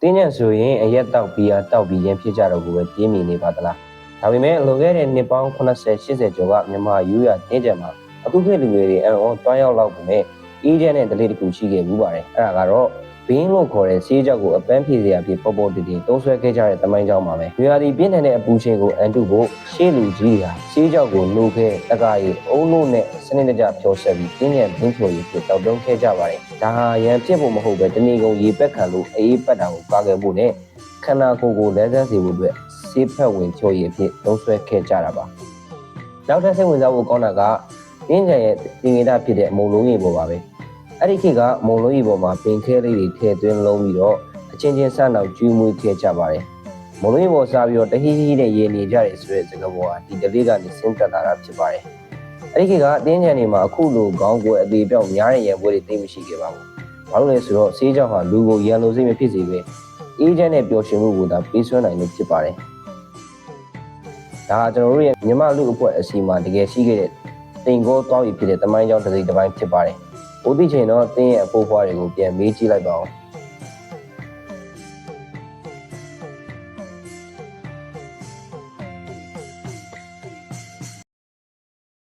တင်းညံဆိုရင်အရက်တောက်ပြီးတောက်ပြီးရင်းဖြစ်ကြတော့ကိုပဲပြင်းမိနေပါသလားဒါပေမဲ့လွန်ခဲ့တဲ့နှစ်ပေါင်း80-80ကျော်ကမြန်မာရိုးရာတင်းကြံမှာအခုခေတ်လူငယ်တွေအံ့ဩတွားရောက်လောက်ပုံနဲ့အေးချမ်းတဲ့ဒလေးတစ်ခုရှိခဲ့မှုပါတယ်အဲ့ဒါကတော့ဘင်းလို့ခေါ်တဲ့ဆေးကြောက်ကိုအပန်းဖြေစရာဖြစ်ပေါ်ပေါ်တည်တည်သုံးဆွဲခဲ့ကြတဲ့တမိုင်းကြောင်းပါပဲရွာဒီပြင်းထန်တဲ့အပူချိန်ကိုအန်တုဖို့ရှေးလူကြီးတွေဟာဆေးကြောက်ကိုနှိုးခဲ့တကားရီအုံးလို့နဲ့စနစ်တကျဖြောဆက်ပြီးတင်းညံဘင်းဖြိုရီဖြစ်တောက်တုံးခဲ့ကြပါတယ်ဒါဟာရန်ဖြစ်ဖို့မဟုတ်ပဲတဏီကုံရေပက်ခံလို့အေးပတ်တာကိုကာခဲ့ဖို့နဲ့ခန္ဓာကိုယ်ကိုလဲဆန်းစေဖို့အတွက်ဆေးဖက်ဝင်ဖြိုရီအဖြစ်သုံးဆွဲခဲ့ကြတာပါနောက်ထပ်စိတ်ဝင်စားဖို့ကောင်းတာကတင်းညံရဲ့တင်ငေဒဖြစ်တဲ့အမုံလုံးကြီးပေါ်ပါပဲအဲ့ဒီခေတ်ကအမုံလုံးကြီးပေါ်မှာပင်ခဲလေးတွေထည့်သွင်းလုံးပြီးတော့အချင်းချင်းဆန်းတော့ကျူးမွေးခဲ့ကြပါတယ်မုံလုံးကြီးပေါ်စားပြီးတော့တဟီးဟီးနဲ့ရေနေကြတယ်ဆိုတဲ့စကားပေါ်ဟာဒီဒလေးကနေဆင်းသက်လာတာဖြစ်ပါတယ်အဲ့ဒီခေတ်ကအတင်းညံတွေမှာအခုလိုခေါင်းကိုယ်အသေးပြောက်များတဲ့ရံပွဲတွေသိမရှိခဲ့ပါဘူးဘာလို့လဲဆိုတော့ဆေးကြောင့်ဟာလူကိုရန်လိုစိတ်မဖြစ်စေပဲအေးချမ်းတဲ့ပျော်ရွှင်မှုကိုသာပေးစွမ်းနိုင်လို့ဖြစ်ပါတယ်ဒါကကျွန်တော်တို့ရဲ့မြမလူအဖွဲ့အစည်းမှာတကယ်ရှိခဲ့တဲ့တင်ကောတောက်ရဖြစ်တဲ့တမိုင်းကြောင်းတစ်စိတ်တစ်ပိုင်းဖြစ်ပါတယ်။ဘုဒ္ဓချိန်တော့တင်းရဲ့အဖိုးဖွားတွေကိုပြန်မေးကြည့်လိုက်ပါဦး။